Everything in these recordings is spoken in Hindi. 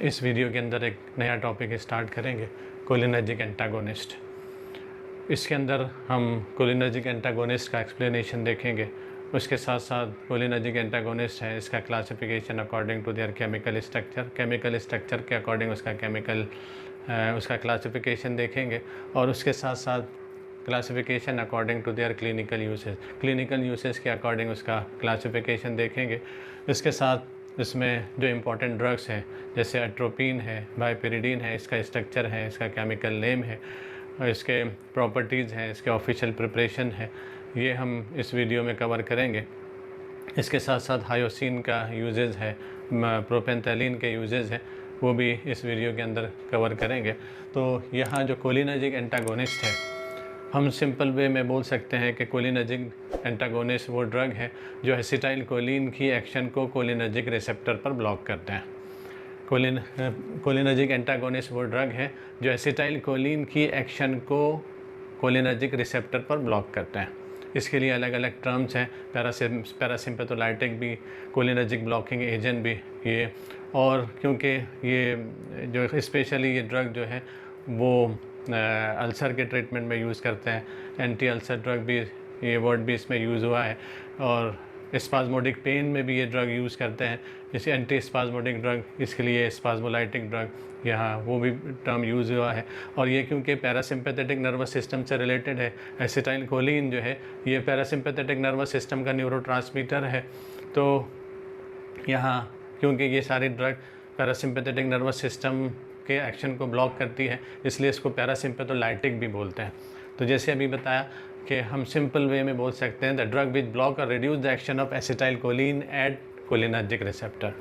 इस वीडियो के अंदर एक नया टॉपिक स्टार्ट करेंगे, कोलिनर्जिक एंटागोनिस्ट। इसके अंदर हम कोलिनर्जिक एंटागोनिस्ट का एक्सप्लेनेशन देखेंगे। उसके साथ साथ कोलिनर्जिक एंटागोनिस्ट है, इसका classification according to their chemical structure के अकॉर्डिंग उसका क्लासिफिकेशन देखेंगे। और उसके साथ साथ classification according to their clinical usage के अकॉर्डिंग उसका क्लासिफिकेशन देखेंगे। इसके साथ इसमें जो इम्पोर्टेंट ड्रग्स हैं जैसे एट्रोपिन है, बाइपेरिडीन है, इसका स्ट्रक्चर है, इसका केमिकल नेम है, इसके प्रॉपर्टीज़ हैं, इसके ऑफिशियल प्रिपरेशन है, ये हम इस वीडियो में कवर करेंगे। इसके साथ साथ हायोसिन का यूजेज़ है, प्रोपेंथैलिन के यूजेज़ है, वो भी इस वीडियो के अंदर कवर करेंगे। तो यहाँ जो कोलिनर्जिक एंटागोनिस्ट है, हम सिंपल वे में बोल सकते हैं कि कोलिनर्जिक एंटागोनिस्ट वो ड्रग है जो एसिटाइल कोलिन की एक्शन को कोलिनर्जिक रिसेप्टर पर ब्लॉक करते हैं। कोलिनर्जिक एंटागोनिस्ट वो ड्रग है जो एसिटाइल कोलिन की एक्शन को कोलिनर्जिक रिसेप्टर पर ब्लॉक करते हैं। इसके लिए अलग अलग टर्म्स हैं, पैरासिम्पैथोलाइटिक भी, कोलिनर्जिक ब्लॉकिंग एजेंट भी ये। और क्योंकि ये जो स्पेशली ये ड्रग जो है वो अल्सर के ट्रीटमेंट में यूज़ करते हैं, एंटी अल्सर ड्रग भी ये वर्ड भी इसमें यूज़ हुआ है। और स्पाज्मोडिक पेन में भी ये ड्रग यूज़ करते हैं, जैसे एंटी स्पाज्मोडिक ड्रग, इसके लिए स्पाज्मोलाइटिक ड्रग यहाँ वो भी टर्म यूज़ हुआ है। और ये क्योंकि पैरासिम्पैथेटिक नर्वस सिस्टम से रिलेटेड है, एसिटाइल कोलिन जो है ये पैरासिम्पैथेटिक नर्वस सिस्टम का न्यूरोट्रांसमीटर है। तो यहाँ क्योंकि ये सारी ड्रग पैरासिम्पैथेटिक नर्वस सिस्टम के एक्शन को ब्लॉक करती है, इसलिए इसको पैरासिम्पैथोलाइटिक भी बोलते हैं। तो जैसे अभी बताया कि हम सिंपल वे में बोल सकते हैं the drug which block or reduce the action of acetyl choline at cholinergic receptor.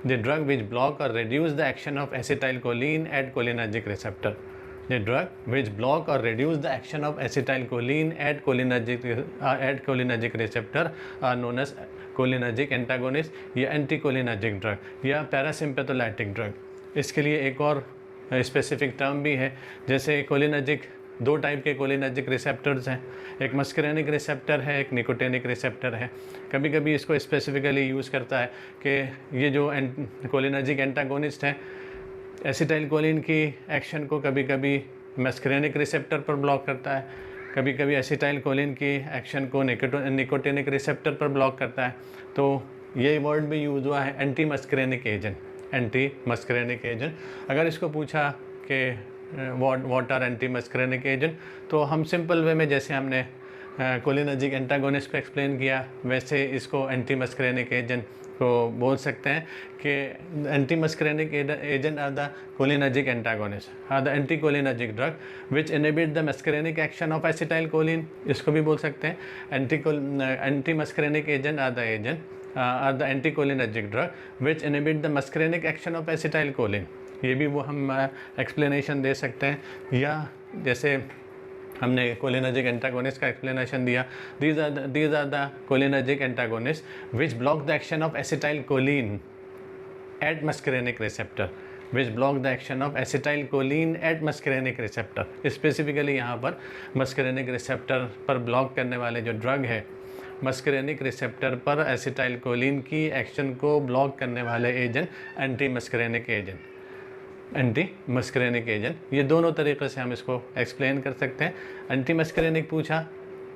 The drug which block or reduce the action of acetyl choline at cholinergic receptor. The drug which block or reduce the action of acetylcholine at cholinergic receptor are known as cholinergic antagonist या anticholinergic drug या parasympatholatic drug। इसके लिए एक और स्पेसिफिक टर्म भी है, जैसे कोलिनर्जिक, दो टाइप के कोलिनर्जिक रिसेप्टर्स हैं, एक मस्करेनिक रिसेप्टर है, एक निकोटेनिक रिसेप्टर है। कभी कभी इसको स्पेसिफिकली यूज़ करता है कि ये जो कोलिनर्जिक एंटागोनिस्ट है एसिटाइल कोलिन की एक्शन को कभी कभी मस्करेनिक रिसेप्टर पर ब्लॉक करता है, कभी कभी एसिटाइल कोलिन की एक्शन को निकोटेनिक रिसेप्टर पर ब्लॉक करता है। तो ये वर्ड भी यूज़ हुआ है एंटी मस्करेनिक एजेंट। अगर इसको पूछा कि what are anti muscarinic agent, तो हम सिंपल वे में जैसे हमने कोलिनर्जिक एंटागोनिस्ट को एक्सप्लेन किया वैसे इसको एंटी मस्करेनिक एजेंट को बोल सकते हैं कि anti muscarinic agent are the cholinergic antagonist are the anti cholinergic drug which inhibit the muscarinic action of acetyl choline. इसको भी बोल सकते हैं anti muscarinic agent are the anti cholinergic drug which inhibit the muscarinic action of acetyl choline. ये भी वो हम एक्सप्लेनेशन दे सकते हैं। या जैसे हमने कोलिनर्जिक एंटागोनिस्ट का एक्सप्लेनेशन दिया, these are the cholinergic antagonist which block the action of acetyl choline at muscarinic receptor, which block the action of acetyl choline at muscarinic receptor. Specifically यहाँ पर मस्करेनिक रिसेप्टर पर ब्लॉक करने वाले जो ड्रग है, मस्करेनिक रिसेप्टर पर एसिटाइल कोलिन की एक्शन को ब्लॉक करने वाले एजेंट एंटी मस्करेनिक एजेंट, ये दोनों तरीक़े से हम इसको एक्सप्लेन कर सकते हैं। एंटी मस्करेनिक पूछा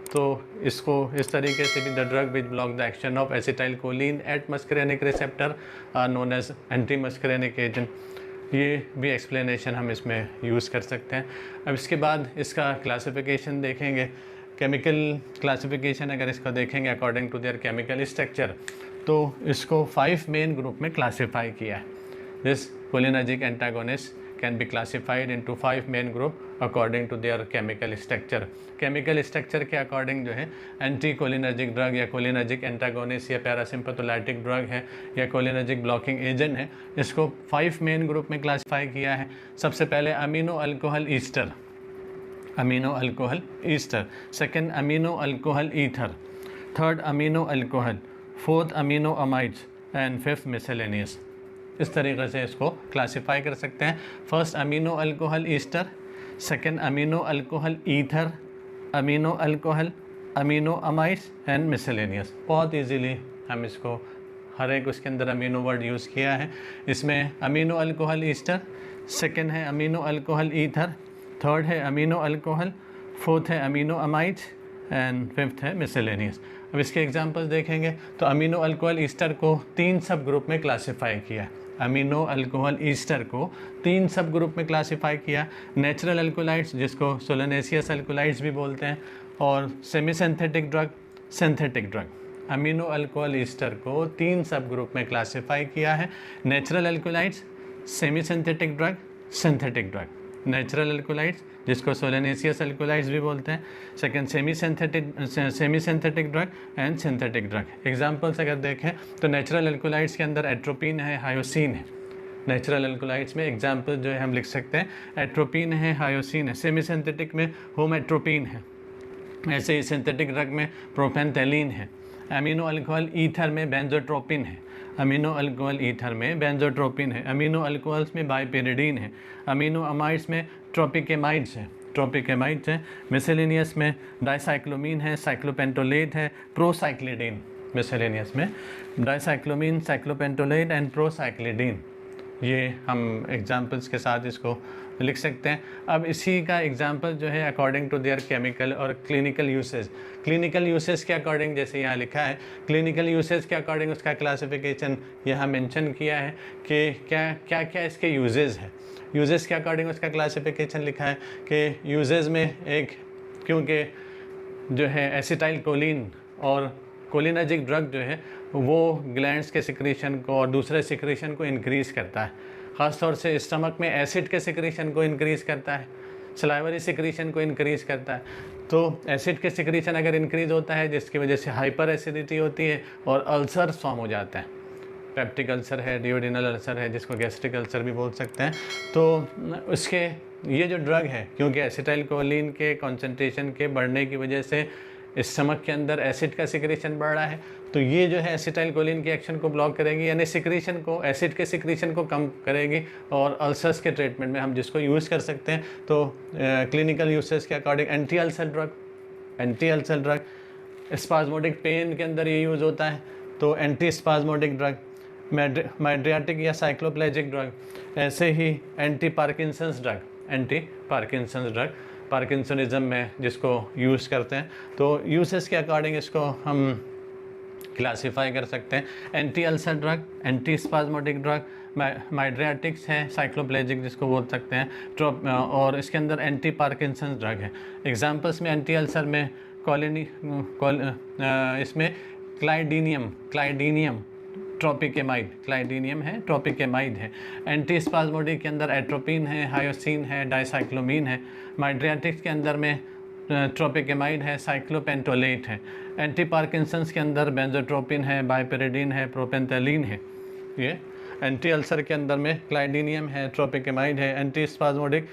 तो इसको इस तरीके से भी the drug which block the action of acetyl choline at muscarinic receptor are known as anti muscarinic agent. ये भी एक्सप्लेनेशन हम इसमें यूज़ कर सकते हैं। अब इसके बाद इसका क्लासिफिकेशन देखेंगे। केमिकल क्लासिफिकेशन अगर इसको देखेंगे according to their chemical structure, तो इसको 5 मेन ग्रुप में क्लासीफाई किया है। This cholinergic antagonist can be classified into 5 main group according to their chemical structure. Chemical structure के अकॉर्डिंग जो है एंटी कोलिनर्जिक ड्रग या कोलिनर्जिक एंटागोनिस्ट या पैरासिम्पैथोलाइटिक ड्रग है या कोलिनर्जिक ब्लॉकिंग एजेंट है, इसको 5 मेन ग्रुप में क्लासीफाई किया है। सबसे पहले amino alcohol Easter, second amino alcohol ether, third amino alcohol, fourth amino amides and fifth miscellaneous. इस तरीके से इसको क्लासिफाई कर सकते हैं। First amino alcohol Easter, second amino alcohol ether, amino alcohol, amino amides and miscellaneous. बहुत इजीली हम इसको हर एक उसके अंदर अमीनो वर्ड यूज़ किया है। इसमें अमीनो अल्कोहल ईस्टर, सेकंड है अमीनो अल्कोहल ईथर, थर्ड है अमीनो अल्कोहल, फोर्थ है अमीनो अमाइड एंड फिफ्थ है मिसलेनियस। अब इसके एग्जांपल्स देखेंगे तो अमीनो अल्कोहल ईस्टर को 3 सब ग्रुप में क्लासिफाई किया। अमीनो अल्कोहल ईस्टर को 3 सब ग्रुप में क्लासिफाई किया। नेचुरल अल्कोलाइड्स, जिसको सोलोनेसियस अल्कोलाइड्स भी बोलते हैं, और semi synthetic drug, synthetic drug. Amino alcohol Easter को 3 सब ग्रुप में क्लासिफाई किया है। Natural alkaloids, semi synthetic drug, synthetic drug. Natural alkaloids, जिसको सोलोनेसियस अल्कोलाइड्स भी बोलते हैं, second semi synthetic drug and synthetic drug. Examples अगर देखें तो नेचुरल अल्कोलाइड्स के अंदर एट्रोपिन है, हायोसिन है। नेचुरल अल्कोलाइड्स में एग्जांपल जो है हम लिख सकते हैं, एट्रोपिन है, हायोसिन है। सेमी सिंथेटिक में होमेट्रोपिन है। ऐसे ही सिंथेटिक ड्रग में प्रोपेंथेलिन है। अमीनो अल्कोहल ईथर में बेंजोट्रोपिन है। अमीनो अल्कोहल ईथर में बेंजोट्रोपिन है। अमीनो अल्कोहल्स में बाइपिरिडीन है। अमीनो अमाइड्स में ट्रोपिकेमाइड्स है, ट्रोपिकेमाइड्स है। मिसलेनियस में डाइसाइक्लोमीन है, साइक्लोपेंटोलेट है, प्रोसाइक्लिडीन। मिसलेनियस में डाइसाइक्लोमीन, साइक्लोपेंटोलेट एंड प्रोसाइक्लिडीन। ये हम एग्जांपल्स के साथ इसको लिख सकते हैं। अब इसी का एग्जांपल जो है अकॉर्डिंग टू देयर केमिकल और क्लिनिकल यूसेज, क्लिनिकल यूसेज के अकॉर्डिंग, जैसे यहाँ लिखा है क्लिनिकल यूसेज के अकॉर्डिंग उसका क्लासिफिकेशन यहाँ मेंशन किया है कि क्या क्या क्या इसके यूजेस है। यूजेस के अकॉर्डिंग उसका क्लासिफिकेशन लिखा है कि यूजेस में एक, क्योंकि जो है एसिटाइल कोलिन और कोलिनर्जिक ड्रग जो है वो ग्लैंड्स के सिक्रीशन को और दूसरे सिक्रीशन को इंक्रीज़ करता है। ख़ास तौर से स्टमक में एसिड के सिक्रीशन को इंक्रीज़ करता है, सलाइवरी सिक्रीशन को इंक्रीज़ करता है। तो एसिड के सिक्रीशन अगर इंक्रीज़ होता है जिसकी वजह से हाइपर एसिडिटी होती है और अल्सर फॉर्म हो जाता है। पेप्टिक अल्सर है, डियोडिनल अल्सर है, जिसको गैस्ट्रिक अल्सर भी बोल सकते हैं। तो उसके ये जो ड्रग है, क्योंकि एसिटाइल कोलिन के कॉन्सेंट्रेशन के बढ़ने की वजह से स्टमक के अंदर एसिड का सिक्रीशन बढ़ रहा है, तो ये जो है एसिटाइल कोलिन की एक्शन को ब्लॉक करेगी, यानी सिक्रीशन को, एसिड के सिक्रीशन को कम करेगी। और अल्सर्स के ट्रीटमेंट में हम जिसको यूज़ कर सकते हैं, तो क्लिनिकल यूसेज के according anti ulcer drug, anti ulcer drug. Spasmodic pain के अंदर ये यूज़ होता है, तो एंटी स्पाज्मोडिक ड्रग। माइड्रियाटिक या साइक्लोप्लेजिक ड्रग। ऐसे ही anti Parkinson's drug, anti Parkinson's drug parkinsonism में जिसको यूज़ करते हैं। तो यूसेस के अकॉर्डिंग इसको हम क्लासिफाई कर सकते हैं। Anti ulcer drug, anti spasmodic drug, mydriatics है, साइक्लोप्लेजिक जिसको बोल सकते हैं, और इसके अंदर एंटी पार्किंसंस ड्रग है। एग्जांपल्स में एंटी अल्सर में इसमें क्लाइडीनियम ट्रोपिकेमाइड, क्लाइडीनियम है, ट्रोपिकेमाइड है। एंटी स्पाज्मोडिक के अंदर एट्रोपिन है, हायोसिन है, डाइसाइक्लोमीन है। माइड्रियाटिक्स के अंदर में ट्रोपिकेमाइड है, साइक्लोपेंटोलेट है। एंटी पार्किंसंस के अंदर बेंजोट्रोपिन है, बाइपिरिडीन है, प्रोपेंथेलिन है। ये एंटी अल्सर के अंदर में क्लाइडीनियम है, ट्रोपिकेमाइड है। Anti spasmodic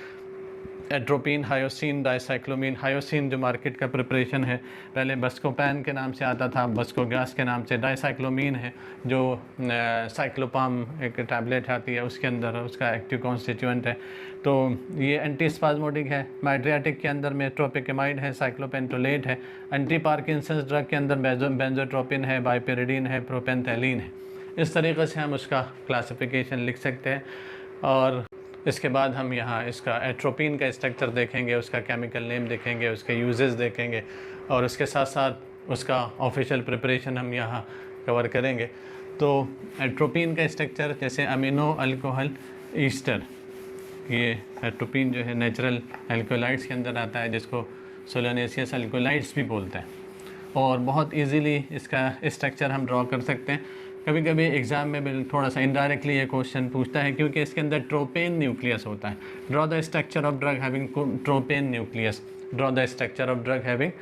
atropine, hyoscine, dicyclomine. Hyoscine जो मार्केट का प्रिपरेशन है, पहले बस्कोपैन के नाम से आता था, बस्कोग्यास के नाम से। डाइसाइक्लोमीन है जो साइक्लोपाम एक टैबलेट आती है उसके अंदर, उसका एक्टिव कॉन्स्टिट्यूएंट है। तो ये एंटी स्पाज्मोडिक है। माइड्रियाटिक के अंदर में ट्रोपिकेमाइड है, साइक्लोपेंटोलेट है। एंटी पार्किंसंस ड्रग के अंदर बेंजोट्रोपिन है, बाइपिरिडीन है, प्रोपेंथेलिन है। इस तरीक़े से हम उसका क्लासिफिकेशन लिख सकते हैं। और इसके बाद हम यहाँ इसका एट्रोपिन का स्ट्रक्चर देखेंगे, उसका केमिकल नेम देखेंगे, उसके यूजेस देखेंगे, और उसके साथ साथ उसका ऑफिशियल प्रिपरेशन हम यहाँ कवर करेंगे। तो एट्रोपिन का स्ट्रक्चर, जैसे अमीनो अल्कोहल ईस्टर, ये एट्रोपिन जो है नेचुरल अल्कोलाइड्स के अंदर आता है, जिसको सोलोनेसियस अल्कोलाइड्स भी बोलते हैं। और बहुत इजीली इसका स्ट्रक्चर हम ड्रॉ कर सकते हैं। कभी कभी एग्ज़ाम में थोड़ा सा इनडायरेक्टली ये क्वेश्चन पूछता है, क्योंकि इसके अंदर ट्रोपेन न्यूक्लियस होता है। Draw the structure of drug having tropane nucleus. Draw the structure of drug having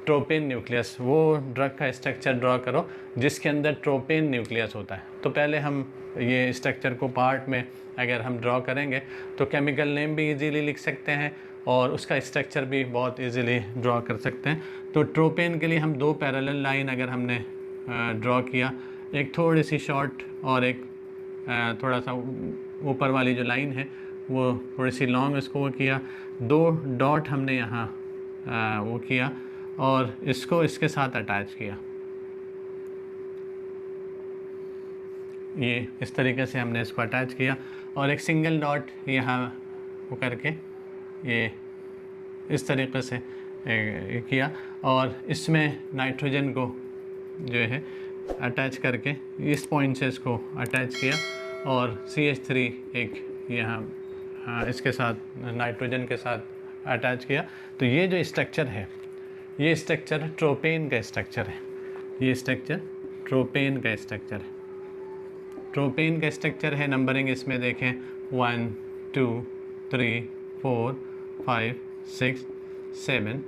tropane nucleus. वो ड्रग का स्ट्रक्चर ड्रॉ करो जिसके अंदर ट्रोपेन न्यूक्लियस होता है। तो पहले हम ये स्ट्रक्चर को पार्ट में अगर हम ड्रॉ करेंगे तो केमिकल नेम भी इजीली लिख सकते हैं और उसका स्ट्रक्चर भी बहुत इजीली ड्रॉ कर सकते हैं। तो ट्रोपेन के लिए हम 2 पैरेलल लाइन अगर हमने ड्रॉ किया, एक थोड़ी सी शॉर्ट और एक थोड़ा सा ऊपर वाली जो लाइन है वो थोड़ी सी लॉन्ग, इसको वो किया। 2 डॉट हमने यहाँ वो किया और इसको इसके साथ अटैच किया। ये इस तरीके से हमने इसको अटैच किया और एक सिंगल डॉट यहाँ वो करके ये इस तरीके से किया और इसमें नाइट्रोजन को जो है अटैच करके इस पॉइंट से इसको अटैच किया और CH3 एक यहाँ इसके साथ नाइट्रोजन के साथ अटैच किया। तो ये जो स्ट्रक्चर है, ये स्ट्रक्चर ट्रोपेन का स्ट्रक्चर है। ये स्ट्रक्चर ट्रोपेन का स्ट्रक्चर है। ट्रोपेन का स्ट्रक्चर है। नंबरिंग इसमें देखें 1 2 3 4 5 6 7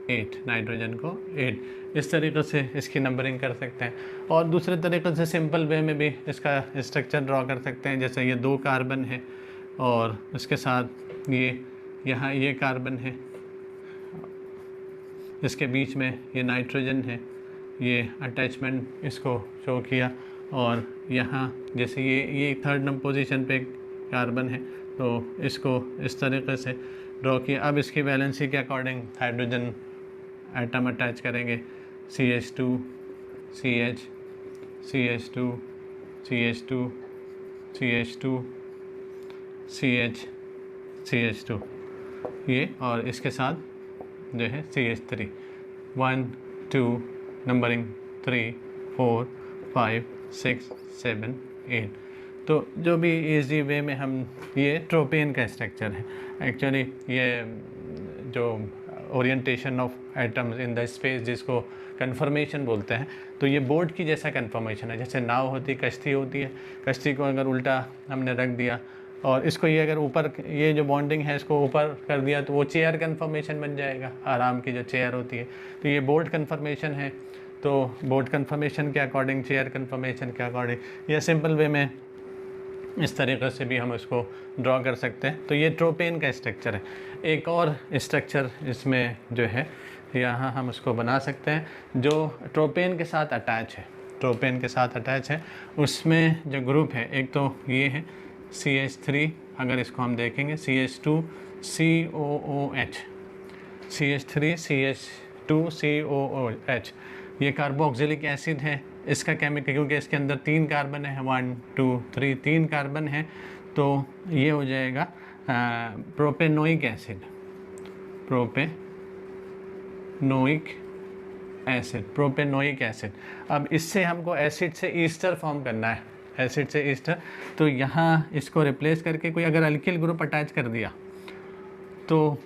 8, नाइट्रोजन को 8। इस तरीक़े से इसकी नंबरिंग कर सकते हैं। और दूसरे तरीक़े से सिंपल वे में भी इसका स्ट्रक्चर ड्रॉ कर सकते हैं। जैसे ये 2 कार्बन है और इसके साथ ये यहाँ ये कार्बन है, इसके बीच में ये नाइट्रोजन है, ये अटैचमेंट इसको शो किया और यहाँ जैसे ये 3rd नंबर पोजीशन पे कार्बन है तो इसको इस तरीके से ड्रॉ किया। अब इसकी वैलेंसी के अकॉर्डिंग हाइड्रोजन एटम अटैच करेंगे, CH2 CH CH2 CH2 CH2 CH CH2 ये, और इसके साथ जो है CH3 1 2 नंबरिंग 3 4 5 6 7 8। तो जो भी ईजी वे में हम, ये ट्रोपेन का स्ट्रक्चर है। एक्चुअली ये जो orientation of atoms in the space जिसको कन्फर्मेशन बोलते हैं, तो ये बोट की जैसा कन्फर्मेशन है। जैसे नाव होती है, कश्ती होती है, कश्ती को अगर उल्टा हमने रख दिया और इसको ये अगर ऊपर, ये जो बॉन्डिंग है इसको ऊपर कर दिया तो वो चेयर कन्फर्मेशन बन जाएगा, आराम की जो चेयर होती है। तो ये बोट कन्फर्मेशन है। तो बोट कन्फर्मेशन के अकॉर्डिंग, चेयर कन्फर्मेशन के अकॉर्डिंग, या सिंपल वे में इस तरीक़े से भी हम इसको ड्रॉ कर सकते हैं। तो ये ट्रोपेन का स्ट्रक्चर है। एक और स्ट्रक्चर इसमें जो है यहाँ हम उसको बना सकते हैं जो ट्रोपेन के साथ अटैच है। ट्रोपेन के साथ अटैच है, उसमें जो ग्रुप है, एक तो ये है CH3, अगर इसको हम देखेंगे CH2 COOH, CH3 CH2 COOH, ये कार्बोक्सिलिक एसिड है। इसका केमिकल, क्योंकि इसके अंदर 3 कार्बन है, 1 2 3 3 कार्बन है, तो ये हो जाएगा प्रोपेनोइक एसिड, प्रोपेनोइक एसिड। अब इससे हमको एसिड से ईस्टर फॉर्म करना है, एसिड से ईस्टर। तो यहाँ इसको रिप्लेस करके कोई अगर अल्किल ग्रुप अटैच कर दिया तो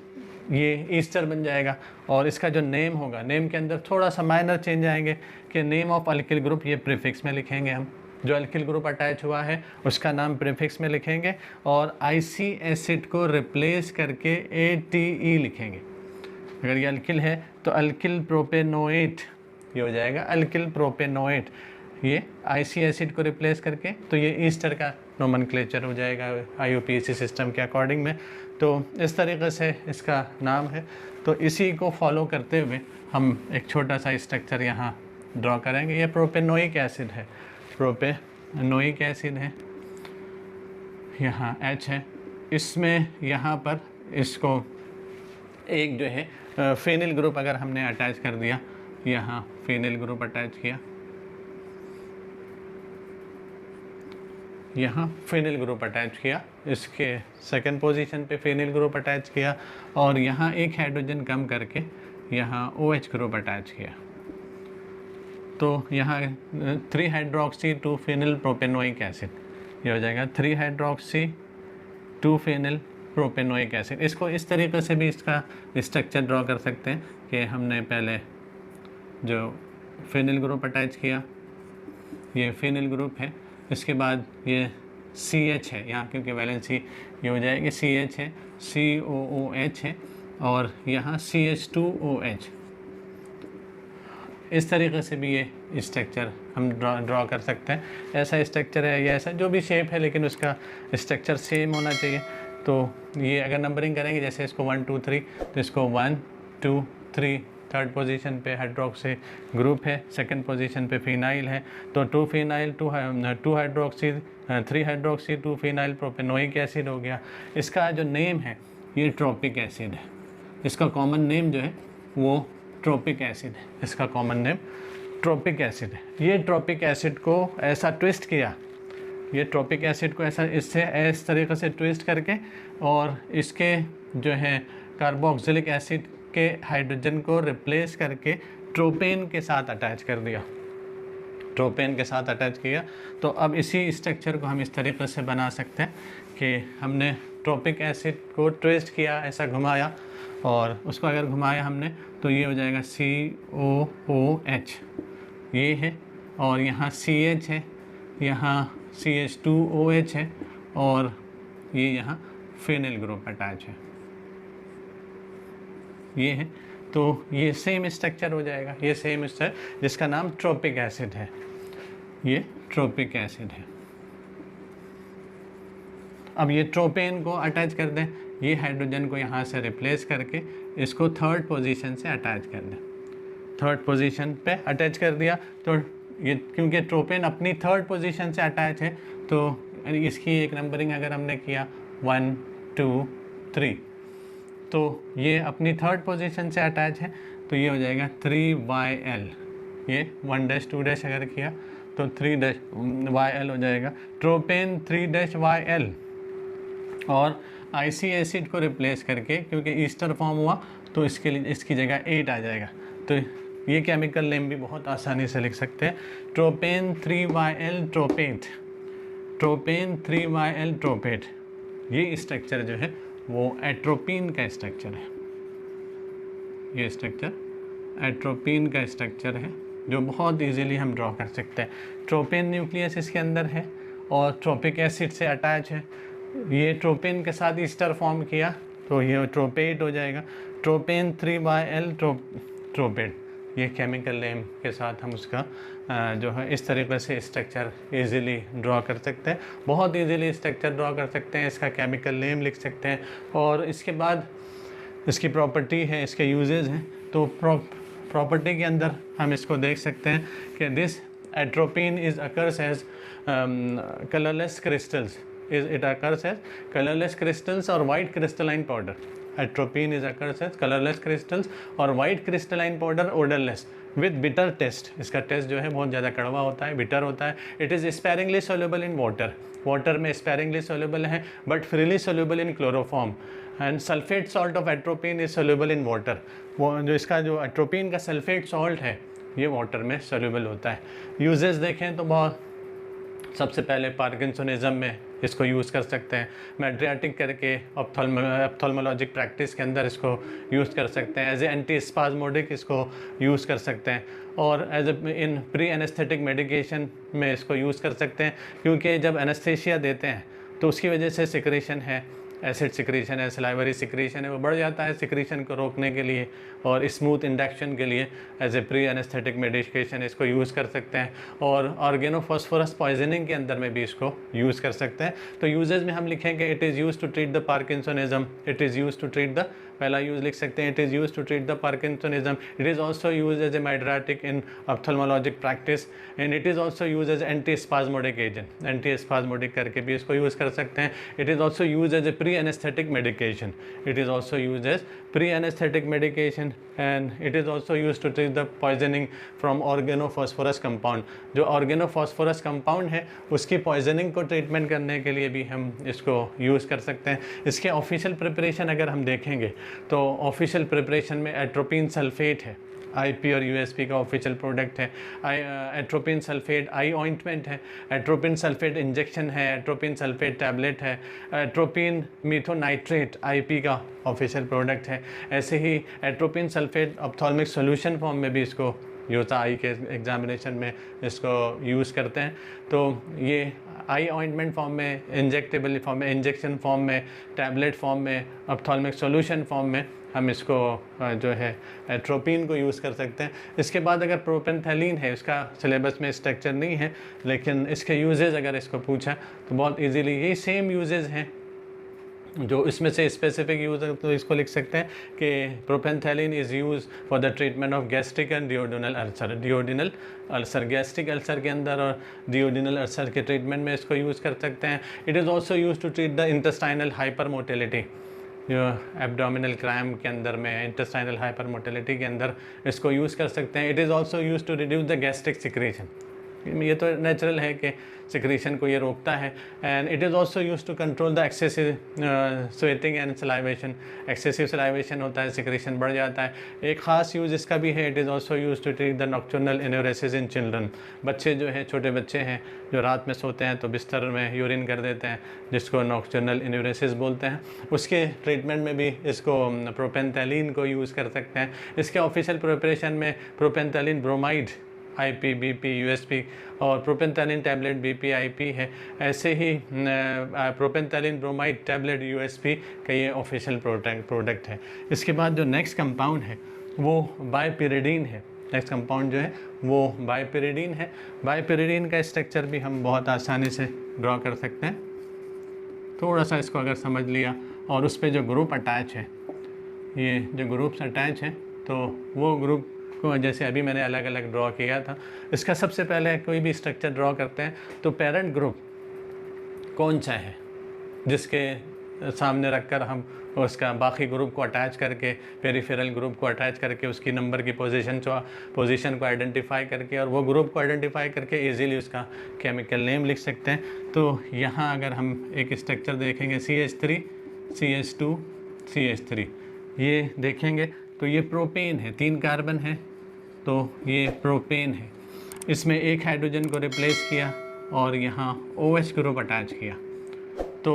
ये ईस्टर बन जाएगा। और इसका जो नेम होगा, नेम के अंदर थोड़ा सा माइनर चेंज आएंगे कि नेम ऑफ अल्किल ग्रुप ये प्रीफिक्स में लिखेंगे हम, जो अल्किल ग्रुप अटैच हुआ है उसका नाम प्रीफिक्स में लिखेंगे और IC एसिड को रिप्लेस करके ATE लिखेंगे। अगर ये अल्किल है तो अल्किल प्रोपेनोएट, ये हो जाएगा अल्किल प्रोपेनोएट। ये IC एसिड को रिप्लेस करके तो ये ईस्टर का नोमेनक्लेचर हो जाएगा IUPAC सिस्टम के अकॉर्डिंग में। तो इस तरीके से इसका नाम है। तो इसी को फॉलो करते हुए हम एक छोटा सा स्ट्रक्चर यहाँ ड्रॉ करेंगे। ये प्रोपेनोइक एसिड है, प्रोपेनोइक एसिड है, यहाँ H है। इसमें यहाँ पर इसको एक जो है फेनिल ग्रुप अगर हमने अटैच कर दिया, यहाँ फेनिल ग्रुप अटैच किया, यहाँ फेनिल ग्रुप अटैच किया, इसके 2nd पोजीशन पे फेनिल ग्रुप अटैच किया और यहाँ एक हाइड्रोजन कम करके यहाँ OH ग्रुप अटैच किया। तो यहाँ 3 हाइड्रोक्सी 2 फेनिल प्रोपेनोइक एसिड, ये हो जाएगा 3 हाइड्रोक्सी 2 फेनिल प्रोपेनोइक एसिड। इसको इस तरीके से भी इसका स्ट्रक्चर ड्रॉ कर सकते हैं कि हमने पहले जो फेनिल ग्रुप अटैच किया, ये फेनिल ग्रुप है, इसके बाद ये CH है यहाँ, क्योंकि वैलेंसी ये हो जाएगी CH है, COOH है और यहाँ CH2OH। इस तरीके से भी ये स्ट्रक्चर हम ड्रॉ कर सकते हैं। ऐसा स्ट्रक्चर है, ये ऐसा जो भी शेप है लेकिन उसका स्ट्रक्चर सेम होना चाहिए। तो ये अगर नंबरिंग करेंगे, जैसे इसको 1 2 3, तो इसको 1 2 3, 3rd पोजीशन पे हाइड्रोक्सी ग्रुप है, 2nd पोजीशन पे फिनाइल है। तो 2 phenyl 2 hydroxy 3 hydroxy 2 phenyl propanoic acid हो गया। इसका जो नेम है ये ट्रोपिक एसिड है, इसका कॉमन नेम जो है वो ट्रोपिक एसिड है, इसका कॉमन नेम ट्रोपिक एसिड है। ये ट्रोपिक एसिड को ऐसा ट्विस्ट किया ये ट्रोपिक एसिड को ऐसा इससे इस तरीके से ट्विस्ट करके और इसके जो है कार्बोक्सिलिक एसिड के हाइड्रोजन को रिप्लेस करके ट्रोपेन के साथ अटैच कर दिया, ट्रोपेन के साथ अटैच किया। तो अब इसी स्ट्रक्चर को हम इस तरीके से बना सकते हैं कि हमने ट्रोपिक एसिड को ट्विस्ट किया, ऐसा घुमाया, और उसको अगर घुमाया हमने तो ये हो जाएगा COOH, ये है, और यहाँ CH है, यहाँ CH2OH है, और ये यहाँ फिनिल ग्रुप अटैच है, ये है। तो ये सेम स्ट्रक्चर हो जाएगा, ये सेम स्ट्रक्चर जिसका नाम ट्रोपिक एसिड है, ये ट्रोपिक एसिड है। अब ये ट्रोपेन को अटैच कर दें, ये हाइड्रोजन को यहाँ से रिप्लेस करके इसको थर्ड पोजीशन से अटैच कर दें, थर्ड पोजीशन पे अटैच कर दिया। तो ये क्योंकि ट्रोपेन अपनी थर्ड पोजीशन से अटैच है तो इसकी एक नंबरिंग अगर हमने किया 1 2 3, तो ये अपनी थर्ड पोजीशन से अटैच है, तो ये हो जाएगा 3YL, ये 1-2- अगर किया तो 3-YL हो जाएगा, ट्रोपेन 3-YL। और IC एसिड को रिप्लेस करके, क्योंकि ईस्टर फॉर्म हुआ तो इसके लिए इसकी जगह 8 आ जाएगा, तो ये केमिकल नेम भी बहुत आसानी से लिख सकते हैं, ट्रोपेन 3YL ट्रोपेट, ट्रोपेन 3YL ट्रोपेट। ये स्ट्रक्चर जो है वो एट्रोपिन का स्ट्रक्चर है, ये स्ट्रक्चर एट्रोपिन का स्ट्रक्चर है जो बहुत इजीली हम ड्रॉ कर सकते हैं। ट्रोपेन न्यूक्लियस इसके अंदर है और ट्रोपिक एसिड से अटैच है, ये ट्रोपेन के साथ ईस्टर फॉर्म किया तो ये ट्रोपेट हो जाएगा, ट्रोपेन 3YL ट्रोपेट। ये केमिकल नेम के साथ हम उसका जो है इस तरीके से स्ट्रक्चर इजीली ड्रॉ कर सकते हैं, बहुत इजीली स्ट्रक्चर ड्रॉ कर सकते हैं, इसका केमिकल नेम लिख सकते हैं। और इसके बाद इसकी प्रॉपर्टी है, इसके यूजेस हैं, तो प्रॉपर्टी के अंदर हम इसको देख सकते हैं कि this atropine is occurs as colourless crystals, it occurs as colorless crystals or white crystalline powder. Atropine is occurs as colorless crystals or white crystalline powder, odorless with bitter taste. इसका टेस्ट जो है बहुत ज़्यादा कड़वा होता है, बिटर होता है। It is sparingly soluble in water. Water में sparingly soluble है but freely soluble in chloroform. And sulfate salt of atropine is soluble in water. वो जो इसका जो atropine का sulfate salt है ये वाटर में soluble होता है। यूजेस देखें तो बहुत, सबसे पहले पार्किंसोनिज्म में इसको यूज़ कर सकते हैं, मेड्रियाटिक करके ऑप्थेल्मोलॉजिक प्रैक्टिस के अंदर इसको यूज़ कर सकते हैं, एज ए एंटी स्पाज्मोडिक इसको यूज़ कर सकते हैं, और as in pre anaesthetic medication में इसको यूज़ कर सकते हैं, क्योंकि जब एनेस्थेशिया देते हैं तो उसकी वजह से सिक्रेशन है, एसिड सिक्रीशन है, सलाइवरी सिक्रीशन है, वो बढ़ जाता है, सिक्रीशन को रोकने के लिए और स्मूथ इंडक्शन के लिए as a pre anaesthetic medication इसको यूज़ कर सकते हैं। और ऑर्गेनोफॉस्फोरस पॉइजनिंग के अंदर में भी इसको यूज़ कर सकते हैं। तो यूजेस में हम लिखेंगे it is use to treat the parkinsonism, it is use to treat the, पहला यूज़ लिख सकते हैं it is use to treat the parkinsonism, it is also use as a mydriatic in ophthalmologic practice, and it is also use as anti spasmodic agent, anti spasmodic करके भी इसको यूज़ कर सकते हैं। It is also use as a pre anesthetic medication, it is also used as pre-anesthetic medication, and it is also used to treat the poisoning from organophosphorus compound। जो organophosphorus compound है उसकी poisoning को ट्रीटमेंट करने के लिए भी हम इसको यूज़ कर सकते हैं। इसके ऑफिशियल प्रिपरेशन अगर हम देखेंगे तो ऑफिशियल प्रिपरेशन में एट्रोपिन सल्फेट है, IP और USP का ऑफिशियल प्रोडक्ट है, एट्रोपिन सल्फेट आई ऑइंटमेंट है, एट्रोपिन सल्फेट इंजेक्शन है, एट्रोपिन सल्फेट टैबलेट है, एट्रोपिन मिथोनाइट्रेट IP का ऑफिशियल प्रोडक्ट है। ऐसे ही atropine sulphate ophthalmic solution form में भी इसको योता आई के एग्जामिनेशन में इसको यूज़ करते हैं। तो ये आई ऑइंटमेंट फॉर्म में, इंजेक्टेबल फॉर्म में, इंजेक्शन फॉर्म में, टैबलेट फॉर्म में, ऑप्थेल्मिक सॉल्यूशन फॉर्म में हम इसको जो है एट्रोपिन को यूज़ कर सकते हैं। इसके बाद अगर प्रोपेंथेलिन है, इसका सिलेबस में स्ट्रक्चर नहीं है लेकिन इसके यूजेस अगर इसको पूछा तो बहुत इजीली यही सेम यूजेस हैं। जो इसमें से स्पेसिफिक यूज़ है तो इसको लिख सकते हैं कि propantheline is use for the treatment of gastric and duodenal ulcer, duodenal ulcer, gastric ulcer के अंदर और डिओडिनल अल्सर के ट्रीटमेंट में इसको यूज़ कर सकते हैं। It is also use to treat the intestinal hyper motility, जो एब्डोमिनल क्रैम्प के अंदर में, इंटेस्टाइनल हाइपर मोटिलिटी के अंदर इसको यूज़ कर सकते हैं। It is also use to reduce the gastric secretion, ये तो नेचुरल है कि सिक्रीशन को ये रोकता है। And it is also use to control the excessive sweating and salivation. Excessive salivation होता है, सिक्रीशन बढ़ जाता है। एक ख़ास यूज़ इसका भी है, it is also use to treat the nocturnal enuresis in children. बच्चे जो हैं, छोटे बच्चे हैं जो रात में सोते हैं तो बिस्तर में यूरिन कर देते हैं, जिसको नॉक्टर्नल एन्यूरेसिस बोलते हैं, उसके ट्रीटमेंट में भी इसको प्रोपेंथैलिन को यूज़ कर सकते हैं। इसके ऑफिशियल प्रिपरेशन में प्रोपेंथैलिन ब्रोमाइड IP, BP, USP और प्रोपेंथैलिन टैबलेट BP, IP है। ऐसे ही प्रोपेंथैलिन ब्रोमाइड टैबलेट USP का ये ऑफिशियल प्रोडक्ट है। इसके बाद जो नेक्स्ट कंपाउंड है वो बाइपिरिडीन है। नेक्स्ट कंपाउंड जो है वो बाइपिरिडीन है। बाइपिरिडीन का स्ट्रक्चर भी हम बहुत आसानी से ड्रॉ कर सकते हैं। थोड़ा सा इसको अगर समझ लिया और उस पर जो ग्रुप अटैच है, ये जो ग्रुप्स अटैच हैं, तो वो ग्रुप को जैसे अभी मैंने अलग अलग ड्रॉ किया था। इसका सबसे पहले कोई भी स्ट्रक्चर ड्रॉ करते हैं तो पेरेंट ग्रुप कौन सा है जिसके सामने रखकर हम उसका बाकी ग्रुप को अटैच करके, पेरिफेरल ग्रुप को अटैच करके, उसकी नंबर की पोजीशन को आइडेंटिफाई करके और वो ग्रुप को आइडेंटिफाई करके इजीली उसका केमिकल नेम लिख सकते हैं। तो यहाँ अगर हम एक स्ट्रक्चर देखेंगे CH3, CH2, CH3, ये देखेंगे तो ये प्रोपेन है, 3 कार्बन है, तो ये प्रोपेन है। इसमें एक हाइड्रोजन को रिप्लेस किया और यहाँ OH ग्रुप अटैच किया, तो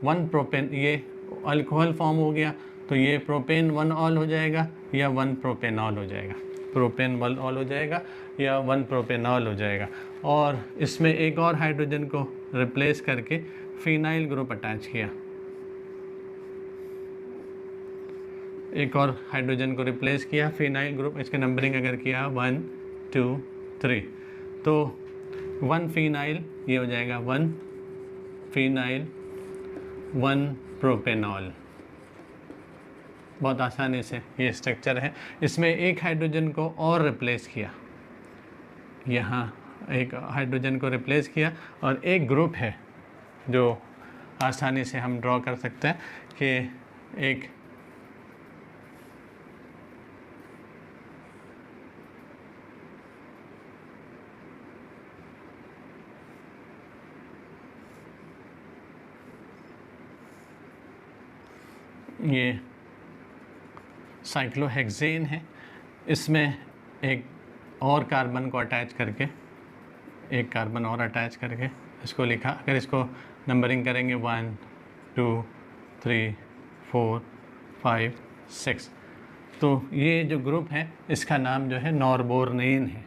1 प्रोपेन, ये अल्कोहल फॉर्म हो गया, तो ये प्रोपेन 1 ऑल हो जाएगा या 1 प्रोपेनॉल हो जाएगा, प्रोपेन 1 ऑल हो जाएगा या 1 प्रोपेनॉल हो जाएगा। और इसमें एक और हाइड्रोजन को रिप्लेस करके फिनाइल ग्रुप अटैच किया, एक और हाइड्रोजन को रिप्लेस किया, फिनाइल ग्रुप। इसके नंबरिंग अगर किया 1 2 3, तो 1 फिनाइल ये हो जाएगा 1 फिनाइल 1 प्रोपेनॉल। बहुत आसानी से ये स्ट्रक्चर है। इसमें एक हाइड्रोजन को और रिप्लेस किया, यहाँ एक हाइड्रोजन को रिप्लेस किया और एक ग्रुप है जो आसानी से हम ड्रॉ कर सकते हैं कि एक ये साइक्लोहेक्सेन है। इसमें एक और कार्बन को अटैच करके, एक कार्बन और अटैच करके इसको लिखा। अगर इसको नंबरिंग करेंगे 1 2 3 4 5 6, तो ये जो ग्रुप है इसका नाम जो है नॉरबोर्नेन है,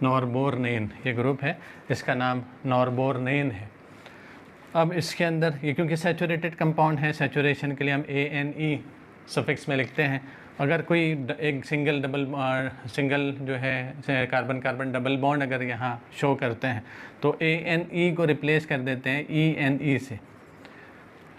नॉरबोर्नेन ये ग्रुप है, इसका नाम नॉरबोर्नेन है। अब इसके अंदर ये क्योंकि सैचुरेटेड कंपाउंड है, सैचुरेशन के लिए हम ANE सफिक्स में लिखते हैं। अगर कोई एक सिंगल जो है कार्बन कार्बन डबल बॉन्ड अगर यहाँ शो करते हैं तो ANE को रिप्लेस कर देते हैं ENE से।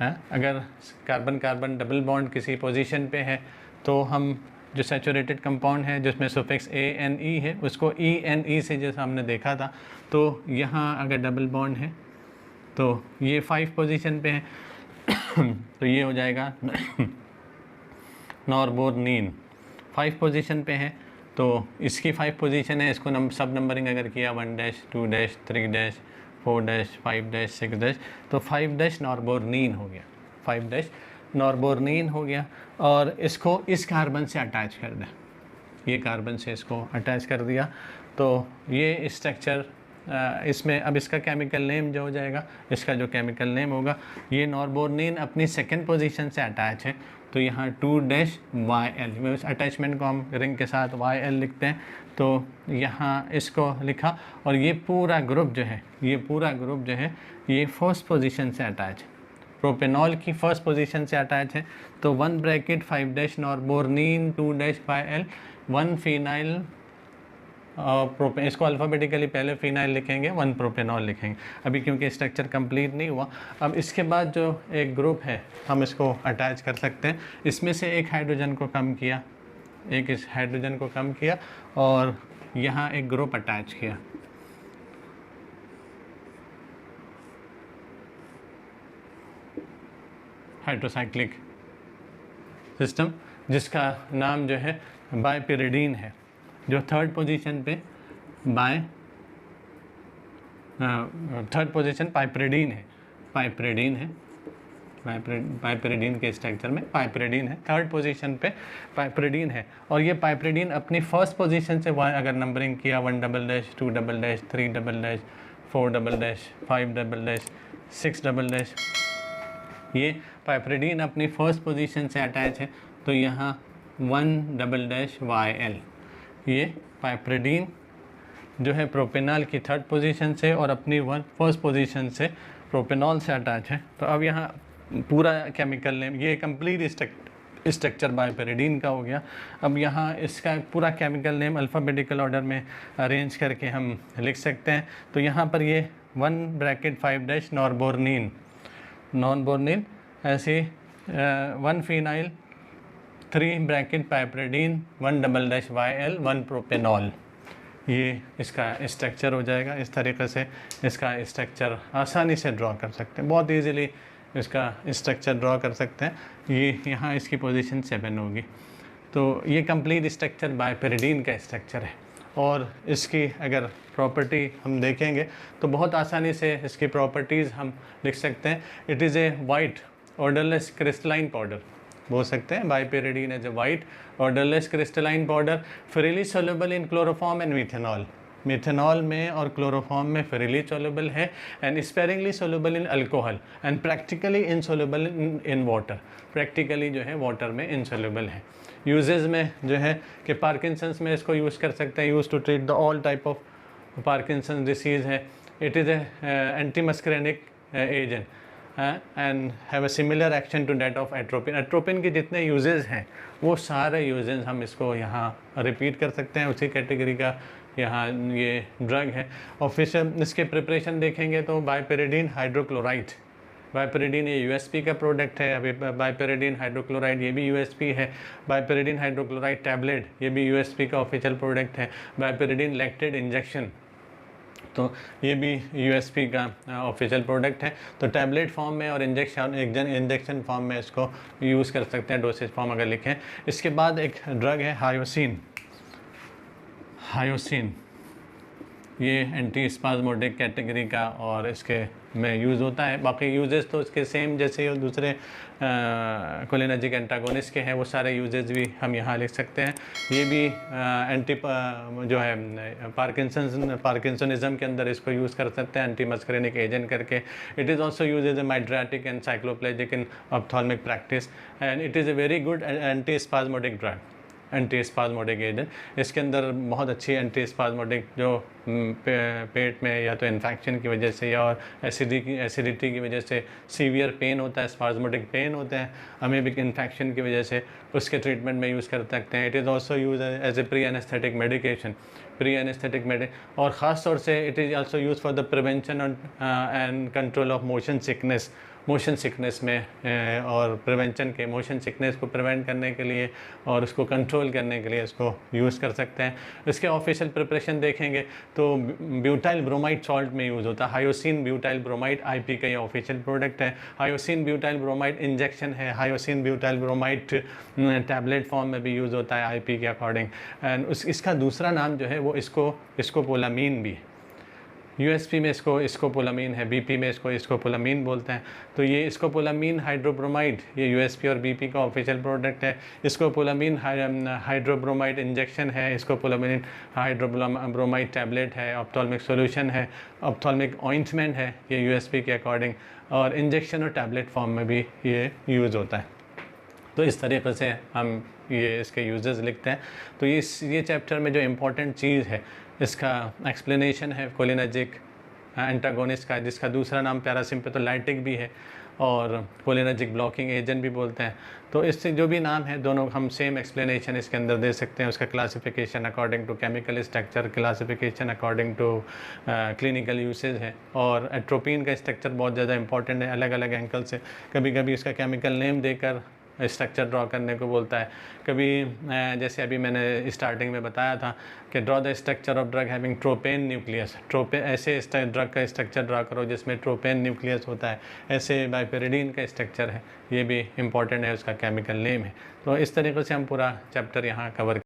अगर कार्बन कार्बन डबल बॉन्ड किसी पोजीशन पे है तो हम जो सैचुरेटेड कंपाउंड है जिसमें सफिक्स ANE है उसको ENE से जैसा हमने देखा था, तो यहाँ अगर डबल बॉन्ड है तो ये 5 पोजीशन पे है तो ये हो जाएगा नॉरबोर्नेन। 5 पोजीशन पे है तो इसकी 5 पोजीशन है, इसको सब नंबरिंग अगर किया 1 2 3 4 5 6 तो 5 नॉरबोर्नेन हो गया, 5 नॉरबोर्नेन हो गया। और इसको इस कार्बन से अटैच कर दें, ये कार्बन से इसको अटैच कर दिया तो ये स्ट्रक्चर इसमें अब इसका केमिकल नेम जो हो जाएगा, इसका जो केमिकल नेम होगा, ये नॉरबोर्नेन अपनी सेकंड पोजीशन से अटैच है तो यहाँ 2-YL, इस अटैचमेंट को हम रिंग के साथ YL लिखते हैं, तो यहाँ इसको लिखा। और ये पूरा ग्रुप जो है, ये पूरा ग्रुप जो है ये फर्स्ट पोजीशन से अटैच है, प्रोपेनॉल की फर्स्ट पोजीशन से अटैच है। तो 1 ब्रैकेट 5 नॉरबोर्नेन 2-YL 1 फिनाइल प्रोपेन, इसको अल्फ़ाबेटिकली पहले फिनाइल लिखेंगे 1 प्रोपेनॉल लिखेंगे अभी क्योंकि स्ट्रक्चर कंप्लीट नहीं हुआ। अब इसके बाद जो एक ग्रुप है हम इसको अटैच कर सकते हैं। इसमें से एक हाइड्रोजन को कम किया, एक इस हाइड्रोजन को कम किया और यहाँ एक ग्रुप अटैच किया, हाइड्रोसाइक्लिक सिस्टम, जिसका नाम जो है बायपिरिडीन है, जो थर्ड पोजीशन पे थर्ड पोजीशन पाइपरिडीन है, पाइपरिडीन के स्ट्रक्चर में पाइपरिडीन है, थर्ड पोजीशन पे पाइपरिडीन है। और ये पाइपरिडीन अपनी फर्स्ट पोजीशन से अगर नंबरिंग किया 1 double dash 2 double dash 3 double dash 4 double dash 5 double dash 6 double dash, ये पाइपरिडीन अपनी फर्स्ट पोजीशन से अटैच है, तो यहाँ 1 डबल डैश YL, ये पाइपरिडीन जो है प्रोपेनॉल की थर्ड पोजीशन से और अपनी फर्स्ट पोजीशन से प्रोपेनॉल से अटैच है। तो अब यहाँ पूरा केमिकल नेम, ये कंप्लीट स्ट्रक्चर बायपिरिडीन का हो गया। अब यहाँ इसका पूरा केमिकल नेम अल्फ़ाबेटिकल ऑर्डर में अरेंज करके हम लिख सकते हैं। तो यहाँ पर ये 1 ब्रैकेट 5 डैश नॉन-बोर्निल, ऐसे 1 phenyl 3 bracket piperidine 1 double dash YL 1 propanol, ये इसका स्ट्रक्चर हो जाएगा। इस तरीके से इसका स्ट्रक्चर आसानी से ड्रॉ कर सकते हैं, बहुत इजीली इसका स्ट्रक्चर ड्रॉ कर सकते हैं। ये यहाँ इसकी पोजीशन 7 होगी। तो ये कंप्लीट स्ट्रक्चर बायपिरिडीन का स्ट्रक्चर है। और इसकी अगर प्रॉपर्टी हम देखेंगे तो बहुत आसानी से इसकी प्रॉपर्टीज़ हम लिख सकते हैं। It is a white odourless crystalline powder, बोल सकते हैं biperiden as a white odourless crystalline powder, freely soluble in chloroform and methanol, methanol में और क्लोरोफॉर्म में फ्रीली सोल्यूबल है, and sparingly soluble in alcohol and practically insoluble in water, practically जो है वाटर में इनसोल्यूबल है। यूजेस में जो है कि पार्किंसंस में इसको यूज़ कर सकते हैं, use to treat the all type of Parkinson disease है। It is a anti muscarinic agent and have a similar action to that of atropine. Atropine के जितने यूजेस हैं वो सारे यूजेस हम इसको यहाँ रिपीट कर सकते हैं, उसी कैटेगरी का यहाँ ये ड्रग है। और फिर इसके प्रिपरेशन देखेंगे तो बायपिरिडीन हाइड्रोक्लोराइड, बायपिरिडीन ये यूएसपी का प्रोडक्ट है। अभी बायपिरिडीन हाइड्रोक्लोराइड ये भी यूएसपी है। बायपिरिडीन हाइड्रोक्लोराइड टैबलेट ये भी यूएसपी का ऑफिशियल प्रोडक्ट है। बायपिरिडीन लैक्टेड इंजेक्शन, तो ये भी यूएसपी का ऑफिशियल प्रोडक्ट है। तो टैबलेट फॉर्म में और इंजेक्शन फॉर्म में इसको यूज़ कर सकते हैं, डोसेज फॉर्म अगर लिखें। इसके बाद एक ड्रग है हायोसिन, ये एंटी स्पाज्मोडिक कैटेगरी का और इसके में यूज़ होता है। बाकी यूजेस तो इसके सेम जैसे दूसरे कोलिनर्जिक एंटागोनिस्ट के हैं, वो सारे यूजेस भी हम यहाँ लिख सकते हैं। ये भी जो है पार्किंसनिज्म के अंदर इसको यूज़ कर सकते हैं एंटी मस्करेनिक एजेंट करके। It is also use as a mydriatic and cycloplegic in ophthalmic practice, and it is a very good anti spasmodic drug, anti spasmodic agent. इसके अंदर बहुत अच्छी एंटी स्पाज्मोडिक जो पेट में या तो इन्फेक्शन की वजह से या और एसिडिटी की वजह से सीवियर पेन होता है, स्पाज्मोडिक पेन होते हैं अमीबिक इन्फेक्शन की वजह से, उसके ट्रीटमेंट में यूज़ कर सकते हैं। It is also use as a pre anaesthetic medication, और ख़ास तौर से it is also use for the prevention and control of motion sickness में और प्रिवेंशन के मोशन सिकनेस को प्रिवेंट करने के लिए और उसको कंट्रोल करने के लिए इसको यूज़ कर सकते हैं। इसके ऑफिशियल प्रिपरेशन देखेंगे तो ब्यूटाइल ब्रोमाइड सॉल्ट में यूज़ होता है। हायोसिन ब्यूटाइल ब्रोमाइड आईपी का ये ऑफिशियल प्रोडक्ट है। हायोसिन ब्यूटाइल ब्रोमाइड इंजेक्शन है, hyoscine butyl bromide tablet form में भी यूज़ होता है आईपी के अकॉर्डिंग। एंड इसका दूसरा नाम जो है वो स्कोपोलामीन भी है। यूएसपी में इसको स्कोपोलामीन है, बीपी में इसको स्कोपोलामीन बोलते हैं। तो ये स्कोपोलामीन हाइड्रोब्रोमाइड ये यूएसपी और बीपी का ऑफिशियल प्रोडक्ट है। स्कोपोलामीन हाइड्रोब्रोमाइड इंजेक्शन है, स्कोपोलामीन हाइड्रोब्रोमाइड टैबलेट है, ऑप्थाल्मिक सॉल्यूशन है, ऑप्थाल्मिक ऑइंटमेंट है ये यूएसपी के अकॉर्डिंग, और इंजेक्शन और टैबलेट फॉर्म में भी ये यूज़ होता है। तो इस तरीके से हम ये इसके यूजेस लिखते हैं। तो ये चैप्टर में जो इम्पोर्टेंट चीज़ है इसका एक्सप्लेनेशन है कोलिनर्जिक एंटागोनिस्ट का, जिसका दूसरा नाम पैरासिम्पेथोलाइटिक भी है और कोलिनर्जिक ब्लॉकिंग एजेंट भी बोलते हैं। तो इससे जो भी नाम है दोनों हम सेम एक्सप्लेनेशन इसके अंदर दे सकते हैं। उसका classification according to chemical structure, classification according to clinical usage है। और एट्रोपिन का स्ट्रक्चर बहुत ज़्यादा इंपॉर्टेंट है, अलग अलग एंगल से। कभी कभी इसका केमिकल नेम देकर स्ट्रक्चर ड्रॉ करने को बोलता है, कभी जैसे अभी मैंने स्टार्टिंग में बताया था कि draw the structure of drug having tropane nucleus, ऐसे ड्रग का स्ट्रक्चर ड्रॉ करो जिसमें ट्रोपेन न्यूक्लियस होता है। ऐसे बायपिरिडीन का स्ट्रक्चर है, ये भी इम्पॉर्टेंट है, उसका केमिकल नेम है। तो इस तरीके से हम पूरा चैप्टर यहाँ कवर